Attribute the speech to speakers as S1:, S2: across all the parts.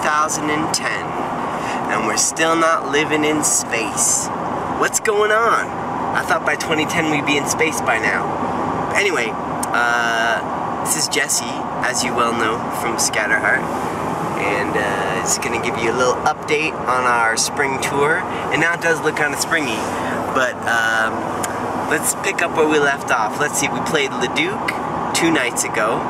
S1: 2010, and we're still not living in space. What's going on? I thought by 2010 we'd be in space by now. But anyway, this is Jesse, as you well know, from Scatterheart, and it's going to give you a little update on our spring tour. And now it does look kind of springy, but let's pick up where we left off. Let's see, we played Leduc 2 nights ago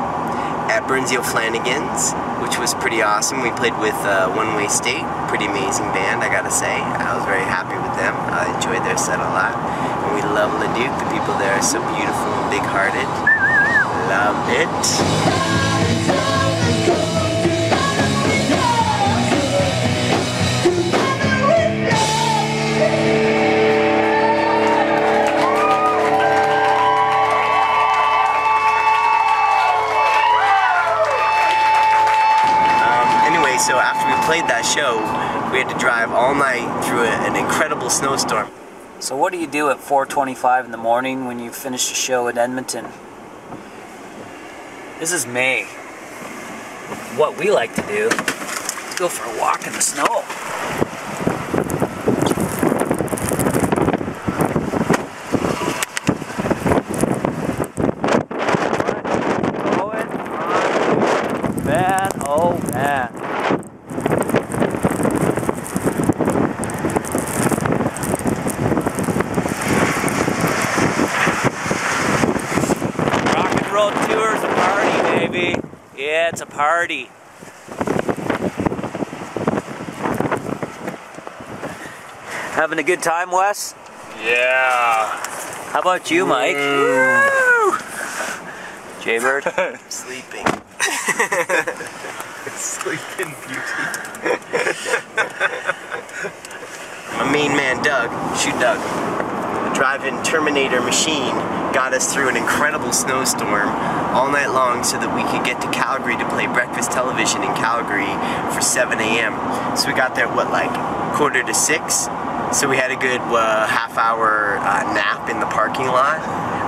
S1: at Burnsy O'Flanagan's, which was pretty awesome. We played with One Way State, pretty amazing band, I gotta say. I was very happy with them. I enjoyed their set a lot. And we love Leduc. The people there are so beautiful and big-hearted. Loved it. So after we played that show, we had to drive all night through an incredible snowstorm.
S2: So what do you do at 4:25 in the morning when you finish a show in Edmonton? This is May. What we like to do is go for a walk in the snow. Man, oh man. Road tour is a party, baby. Yeah, it's a party. Having a good time, Wes?
S3: Yeah.
S2: How about you, Mike? Woo! Jaybird?
S1: Sleeping.
S3: Sleeping beauty.
S1: My main man, Doug, shoot Doug, a drive-in Terminator machine, got us through an incredible snowstorm all night long so that we could get to Calgary to play breakfast television in Calgary for 7 a.m. So we got there at what, like 5:45? So we had a good half-hour nap in the parking lot.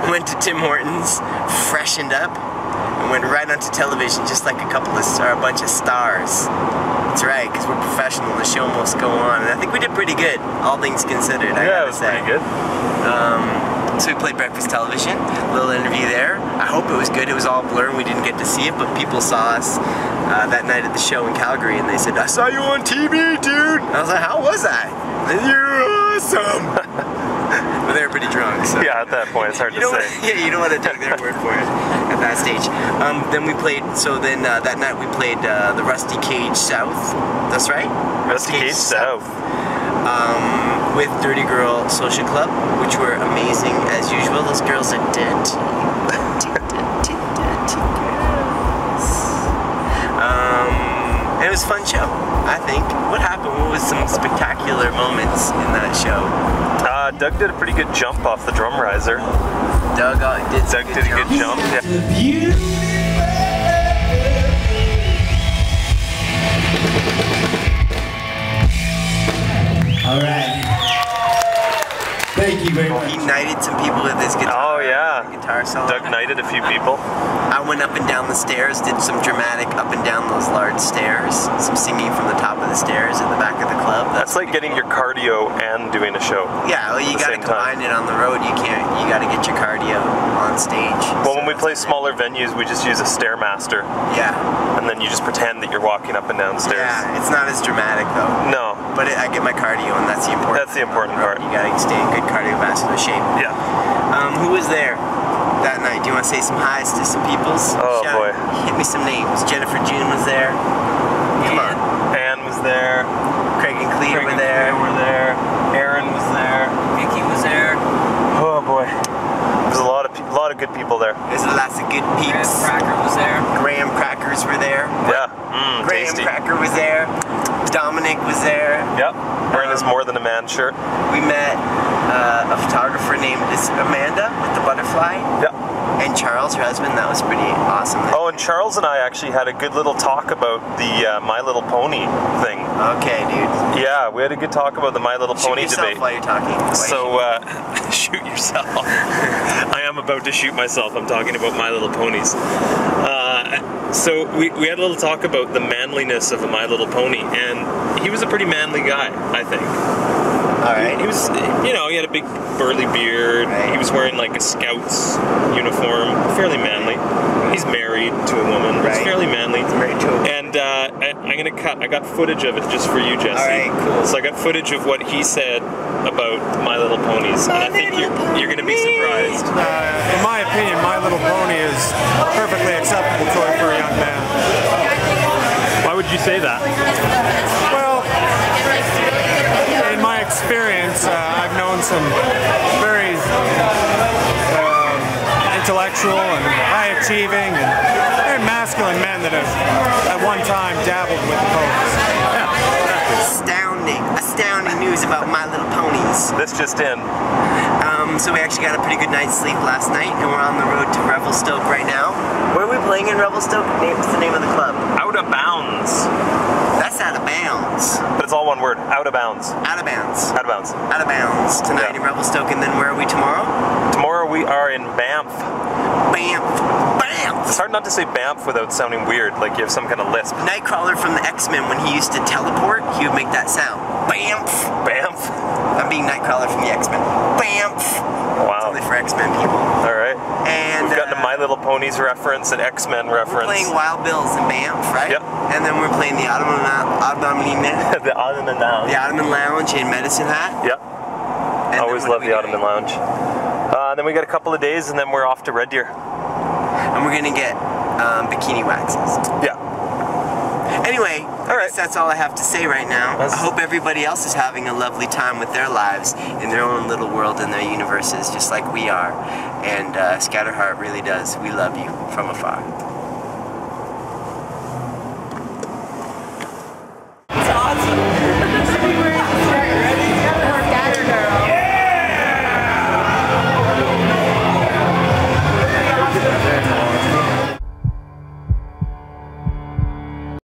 S1: Went to Tim Hortons, freshened up, and went right onto television just like a bunch of stars. That's right, because we're professional. The show must go on, and I think we did pretty good, all things considered. I gotta say.
S3: Pretty good.
S1: So we played breakfast television, a little interview there. I hope it was good. It was all blur and we didn't get to see it, but people saw us that night at the show in Calgary and they said, "I saw you on TV, dude!" And I was like, "How was I?" "You're awesome!" But they were pretty drunk, so.
S3: Yeah, at that point it's hard to say.
S1: Yeah, you don't want to take their word for it at that stage. Then we played, that night we played the Rusty Cage South. That's right?
S3: Rusty Cage South.
S1: With Dirty Girl Social Club, which were amazing as usual. Those girls are dirty. Dirty girls. It was a fun show, I think. What happened? What was some spectacular moments in that show?
S3: Doug did a pretty good jump off the drum riser.
S1: Doug did a good jump.
S3: Yeah.
S4: All right. Thank you very much.
S1: He knighted some people with his guitar.
S3: Oh yeah.
S1: Guitar solo.
S3: Doug knighted a few people.
S1: I went up and down the stairs, did some dramatic up and down those large stairs, some singing from the top of the stairs at the back of the club.
S3: That's like getting your cardio and doing a show.
S1: Yeah, well, you gotta combine it on the road. You gotta get your cardio on stage.
S3: Well, when we play smaller venues, we just use a Stairmaster.
S1: Yeah.
S3: And then you just pretend that you're walking up and down stairs.
S1: Yeah, it's not as dramatic though.
S3: No.
S1: But I get my cardio, and that's the important.
S3: That's the important part.
S1: You gotta stay in good cardiovascular shape.
S3: Yeah.
S1: Who was there that night? Do you want to say some highs to some peoples?
S3: Oh boy.
S1: Hit me some names. Jennifer June was there. Come on.
S3: Ann was there.
S1: Craig and Clea were there.
S3: Aaron was there.
S2: Mickey was there.
S3: Oh boy. There's a lot of good people there.
S1: There's lots of good peeps.
S2: Graham Cracker was there.
S1: Graham Crackers were there.
S3: Yeah.
S1: Graham
S3: Tasty.
S1: Cracker was there. Dominic was there.
S3: Yep. Wearing his More Than a Man shirt.
S1: We met a photographer named Amanda with the butterfly.
S3: Yep.
S1: And Charles, her husband, that was pretty awesome.
S3: Oh, and Charles and I actually had a good little talk about the My Little Pony thing.
S1: Okay, dude.
S3: Yeah, we had a good talk about the My Little Pony
S1: Shoot yourself
S3: debate.
S1: while you're talking.
S3: So, shoot yourself. I am about to shoot myself. I'm talking about My Little Ponies. So we had a little talk about the manliness of a My Little Pony, and he was a pretty manly guy, I think.
S1: Alright.
S3: He was, you know, he had a big burly beard.
S1: Right.
S3: He was wearing like a Scout's uniform, fairly manly. He's married to a woman.
S1: Right.
S3: He's fairly manly.
S1: Married to a woman.
S3: And I'm gonna cut. I got footage of it just for you, Jesse.
S1: Alright, cool.
S3: So I got footage of what he said about My Little Ponies, and I think you're gonna be surprised.
S5: In my opinion, My Little Pony is a perfectly acceptable toy for a young man.
S3: Why would you say that?
S5: Well, in my experience, I've known some very intellectual and high-achieving and very masculine men that have at one time dabbled with the ponies.
S1: Astounding news about My Little Ponies.
S3: This just in.
S1: So we actually got a pretty good night's sleep last night, and we're on the road to Revelstoke right now. Where are we playing in Revelstoke? What's the name of the club?
S3: Out of bounds.
S1: That's out of bounds.
S3: But it's all one word. Out of bounds.
S1: Out of bounds.
S3: Out of bounds.
S1: Out of bounds. Tonight in Revelstoke, and then where are we tomorrow?
S3: Tomorrow we are in Banff.
S1: Banff. Banff.
S3: It's hard not to say Banff without sounding weird, like you have some kind of lisp.
S1: Nightcrawler from the X-Men, when he used to teleport, he would make that sound. Banff.
S3: Banff?
S1: I'm being Nightcrawler from the X-Men. Banff.
S3: Wow.
S1: It's only for X-Men people.
S3: Alright.
S1: And
S3: We've gotten a My Little Ponies reference, an X-Men reference.
S1: we're playing Wild Bills in Banff, right?
S3: Yep.
S1: And then we're playing the Ottoman
S3: The Ottoman Lounge.
S1: the Ottoman Lounge in Medicine Hat.
S3: Yep.
S1: And
S3: Always
S1: then what
S3: love
S1: are
S3: the
S1: we
S3: Ottoman
S1: doing?
S3: Lounge. Then we got a couple of days, and then we're off to Red Deer.
S1: And we're gonna get bikini waxes.
S3: Yeah.
S1: Anyway,
S3: All right.
S1: I guess that's all I have to say right now.
S3: That's-
S1: I hope everybody else is having a lovely time with their lives in their own little world and their universes, just like we are. And Scatterheart really does. We love you from afar.